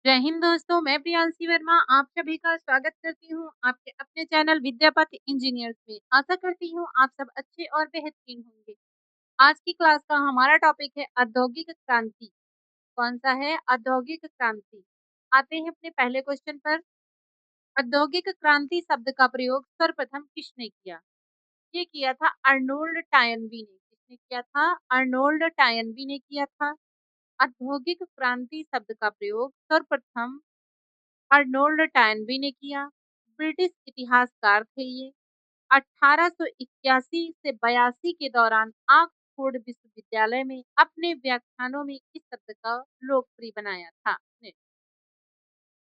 जय हिंद दोस्तों, मैं प्रियांशी वर्मा आप सभी का स्वागत करती हूँ आपके अपने चैनल विद्यापथ इंजीनियर्स में। आशा करती हूँ आप सब अच्छे और बेहतरीन होंगे। आज की क्लास का हमारा टॉपिक है औद्योगिक क्रांति। कौन सा है? औद्योगिक क्रांति। आते हैं अपने पहले क्वेश्चन पर। औद्योगिक क्रांति शब्द का प्रयोग सर्वप्रथम किसने किया? ये किया था अर्नोल्ड टायनबी ने। किसने किया था? अर्नोल्ड टायनबी ने किया था। औद्योगिक क्रांति शब्द का प्रयोग सर्वप्रथम अर्नोल्ड टैनबी ने किया। ब्रिटिश इतिहासकार थे ये। 1881 से 82 के दौरान ऑक्सफोर्ड विश्वविद्यालय में अपने व्याख्यानों में इस शब्द का लोकप्रिय बनाया था। ने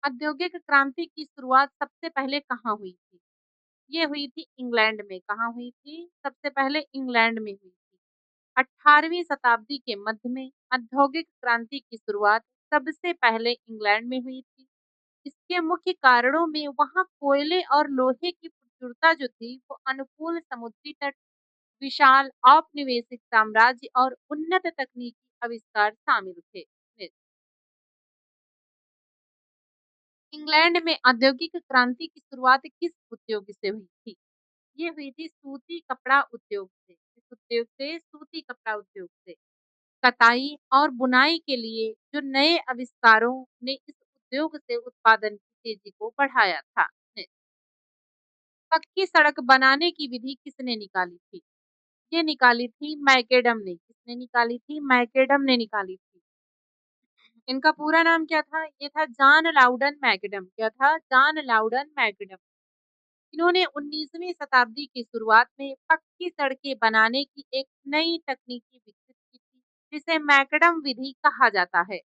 औद्योगिक क्रांति की शुरुआत सबसे पहले कहाँ हुई थी? ये हुई थी इंग्लैंड में। कहाँ हुई थी? सबसे पहले इंग्लैंड में हुई थी। 18वीं शताब्दी के मध्य में औद्योगिक क्रांति की शुरुआत सबसे पहले इंग्लैंड में हुई थी। इसके मुख्य कारणों में वहाँ कोयले और लोहे की प्रचुरता जो थी वो अनुकूल समुद्री तट, विशाल औपनिवेशिक साम्राज्य और उन्नत तकनीकी आविष्कार शामिल थे। इंग्लैंड में औद्योगिक क्रांति की शुरुआत किस उद्योग से हुई थी? ये हुई थी सूती कपड़ा उद्योग से। इस उद्योग से सूती कपड़ा उद्योग से कताई और बुनाई के लिए जो नए आविष्कारों ने इस उद्योग से उत्पादन की तेजी को बढ़ाया था। पक्की सड़क बनाने की विधि किसने निकाली थी? ये निकाली थी मैकेडम ने। किसने निकाली थी? मैकेडम ने निकाली थी। इनका पूरा नाम क्या था? ये था जॉन लाउडन मैकेडम। क्या था? John Loudon McAdam. इन्होंने 19वीं शताब्दी की शुरुआत में पक्की सड़कें बनाने की एक नई तकनीकी विकसित की थी, जिसे मैकेडम विधि कहा जाता है।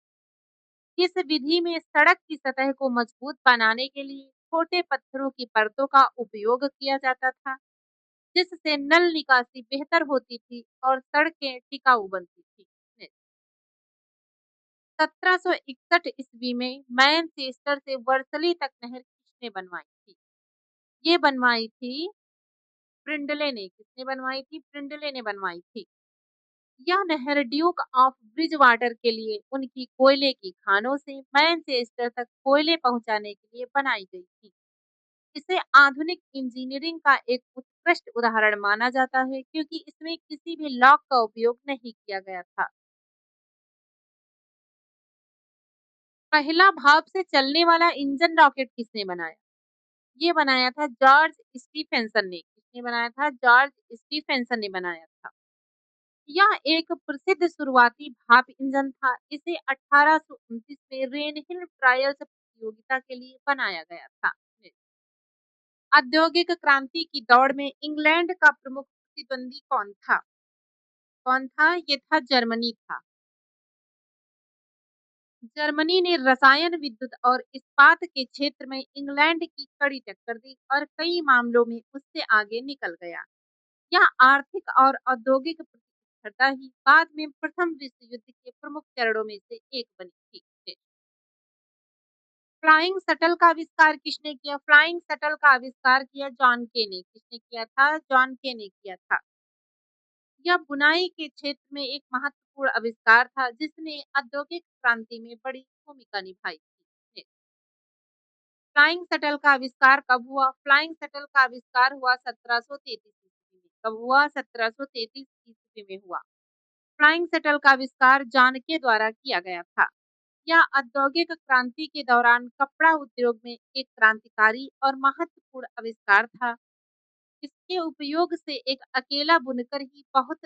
इस विधि में सड़क की सतह को मजबूत बनाने के लिए छोटे पत्थरों की परतों का उपयोग किया जाता था, जिससे नल निकासी बेहतर होती थी और सड़कें टिकाऊ बनती थी। 1761 ईस्वी में मैनचेस्टर से वर्सली तक नहर किसने बनवाई थी? ये बनवाई थी ब्रिंडले ने। किसने बनवाई थी? ब्रिंडले ने बनवाई थी। यह नहर ड्यूक ऑफ ब्रिज वाटर के लिए उनकी कोयले की खानों से मैनचेस्टर तक कोयले पहुंचाने के लिए बनाई गई थी। इसे आधुनिक इंजीनियरिंग का एक उत्कृष्ट उदाहरण माना जाता है, क्योंकि इसमें किसी भी लॉक का उपयोग नहीं किया गया था। पहला भाप से चलने वाला इंजन रॉकेट किसने बनाया? ये बनाया था जॉर्ज स्टीफेंसन ने। किसने बनाया था? जॉर्ज स्टीफेंसन ने बनाया था। यह एक प्रसिद्ध शुरुआती भाप इंजन था। इसे 1829 में रेनहिल ट्रायल्स प्रतियोगिता के लिए बनाया गया था। औद्योगिक क्रांति की दौड़ में इंग्लैंड का प्रमुख प्रतिद्वंदी कौन था? कौन था? ये था जर्मनी था। जर्मनी ने रसायन, विद्युत और इस्पात के क्षेत्र में इंग्लैंड की कड़ी टक्कर दी और कई मामलों में उससे आगे निकल गया। यह आर्थिक और औद्योगिक प्रतिस्पर्धा ही बाद में प्रथम विश्व युद्ध के प्रमुख चरणों में से एक बनी थी। फ्लाइंग शटल का आविष्कार किसने किया? फ्लाइंग शटल का आविष्कार किया जॉन के ने। किसने किया था? जॉन के ने किया था। यह बुनाई के क्षेत्र में एक महत्वपूर्ण आविष्कार था, जिसने औद्योगिक क्रांति में बड़ी भूमिका निभाई थी। फ्लाइंग शटल का आविष्कार कब हुआ? फ्लाइंग शटल का आविष्कार हुआ 1733 ईस्वी में। कब हुआ? 1733 ईस्वी में हुआ। फ्लाइंग शटल का आविष्कार जॉन के द्वारा किया गया था। यह औद्योगिक क्रांति के दौरान कपड़ा उद्योग में एक क्रांतिकारी और महत्वपूर्ण आविष्कार था। इसके उपयोग से एक अकेला बुनकर ही बहुत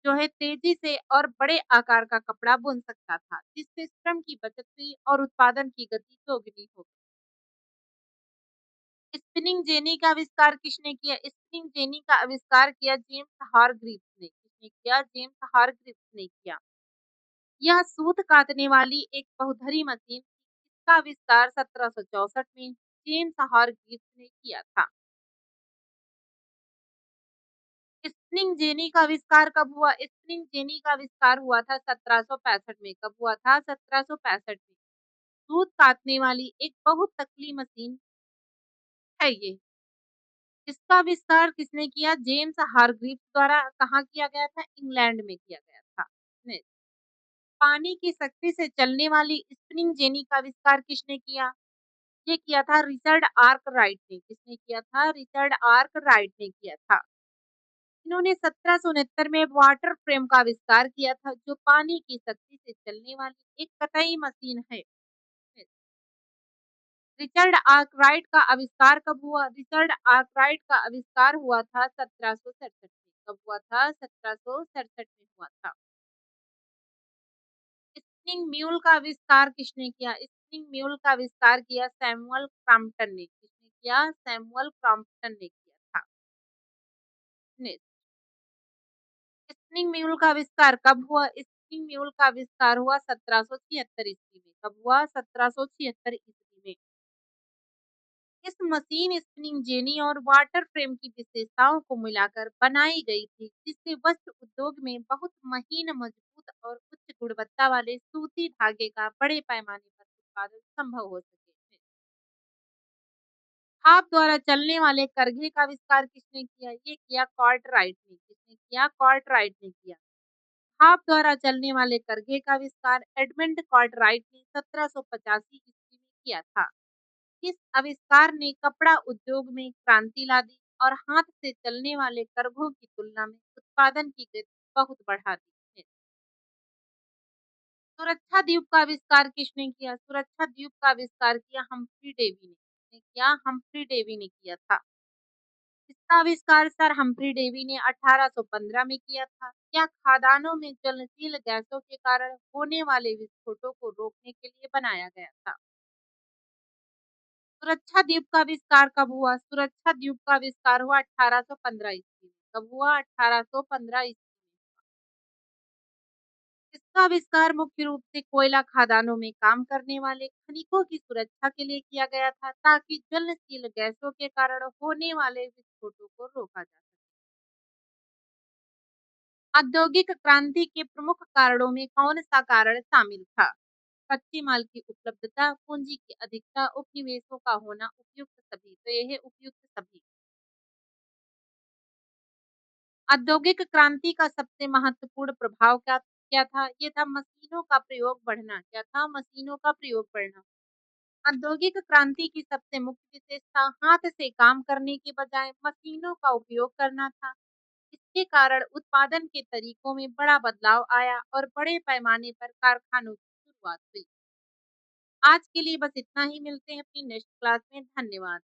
जो है तेजी से और बड़े आकार का कपड़ा बुन सकता था, जिससे श्रम की बचत हुई और उत्पादन की गति दोगुनी हो गई। स्पिनिंग जेनी का आविष्कार किसने किया? स्पिनिंग जेनी का आविष्कार किया जेम्स हारग्रीव्स ने। किसने किया? जेम्स हारग्रीव्स ने किया। यह सूत काटने वाली एक बहुधरी मशीन थी। इसका आविष्कार 1764 में जेम्स हारग्रीव्स ने किया था। स्पिनिंग जेनी का आविष्कार कब हुआ? स्पिनिंग जेनी का आविष्कार हुआ था 1765 में। कब हुआ था? 1765 में। दूध काटने वाली एक बहुत तकली मशीन है ये। इसका विस्तार किसने किया? जेम्स हारग्रीव्स द्वारा। कहाँ किया गया था? इंग्लैंड में किया गया था। पानी की शक्ति से चलने वाली स्पिनिंग जेनी का आविष्कार किसने किया? ये किया था रिचर्ड आर्कराइट ने। किसने किया था? रिचर्ड आर्कराइट ने किया था। इन्होंने 1769 में वाटर फ्रेम का आविष्कार किया था, जो पानी की शक्ति से चलने वाली एक कताई मशीन है। रिचर्ड आर्कराइट का आविष्कार कब हुआ? रिचर्ड आर्कराइट का आविष्कार हुआ था 1767 में। कब हुआ था? 1767 में हुआ था। स्पिनिंग म्यूल का आविष्कार किसने किया? स्पिनिंग म्यूल का आविष्कार किया सैमुअल क्रॉम्पटन ने। किसने किया? सैमुअल क्रॉम्पटन ने किया था। नेक्स्ट, स्पिनिंग म्यूल का आविष्कार कब हुआ? स्पिनिंग म्यूल का आविष्कार हुआ 1776 ईस्वी में। कब हुआ? 1776 ईस्वी में। इस मशीन स्पिनिंग जेनी और वाटर फ्रेम की विशेषताओं को मिलाकर बनाई गई थी, जिससे वस्त्र उद्योग में बहुत महीन, मजबूत और उच्च गुणवत्ता वाले सूती धागे का बड़े पैमाने पर उत्पादन संभव हो सके। भाप द्वारा चलने वाले करघे का आविष्कार किसने किया? ये किया कार्टराइट ने। किसने किया? कार्टराइट ने किया। भाप द्वारा चलने वाले करघे का आविष्कार एडमंड कार्टराइट ने 1785 ईस्वी में किया था। इस आविष्कार ने कपड़ा उद्योग में क्रांति ला दी और हाथ से चलने वाले करघों की तुलना में उत्पादन की गति बहुत बढ़ा दी है। सुरक्षा द्वीप का आविष्कार किसने किया? सुरक्षा द्वीप का आविष्कार किया हम्फ्री डेवी ने। किसने किया? हम्फ्री डेवी ने किया था। इसका आविष्कार सर हम्फ्री डेवी ने 1815 में किया था। यह खदानों में ज्वलनशील गैसों के कारण होने वाले विस्फोटों को रोकने के लिए बनाया गया था। सुरक्षा द्वीप का आविष्कार कब हुआ? सुरक्षा द्वीप का आविष्कार हुआ 1815 ईस्वी में। कब हुआ? 1815 ईस्वी में। इसका आविष्कार मुख्य रूप से कोयला खदानों में काम करने वाले खनिकों की सुरक्षा के लिए किया गया था, ताकि ज्वलनशील गैसों के कारण होने वाले विस्फोटों को रोका जा सके। औद्योगिक क्रांति के प्रमुख कारणों में कौन सा कारण शामिल था? कच्चे माल की उपलब्धता, पूंजी की अधिकता, उपनिवेशों का होना, उपयुक्त सभी। तो ये है उपयुक्त सभी। औद्योगिक क्रांति का सबसे महत्वपूर्ण प्रभाव क्या क्या था? ये था मशीनों का प्रयोग बढ़ना। क्या था? मशीनों का प्रयोग बढ़ना। औद्योगिक क्रांति की सबसे मुख्य विशेषता हाथ से काम करने के बजाय मशीनों का उपयोग करना था। इसके कारण उत्पादन के तरीकों में बड़ा बदलाव आया और बड़े पैमाने पर कारखानों की शुरुआत हुई। आज के लिए बस इतना ही। मिलते हैं अपनी नेक्स्ट क्लास में। धन्यवाद।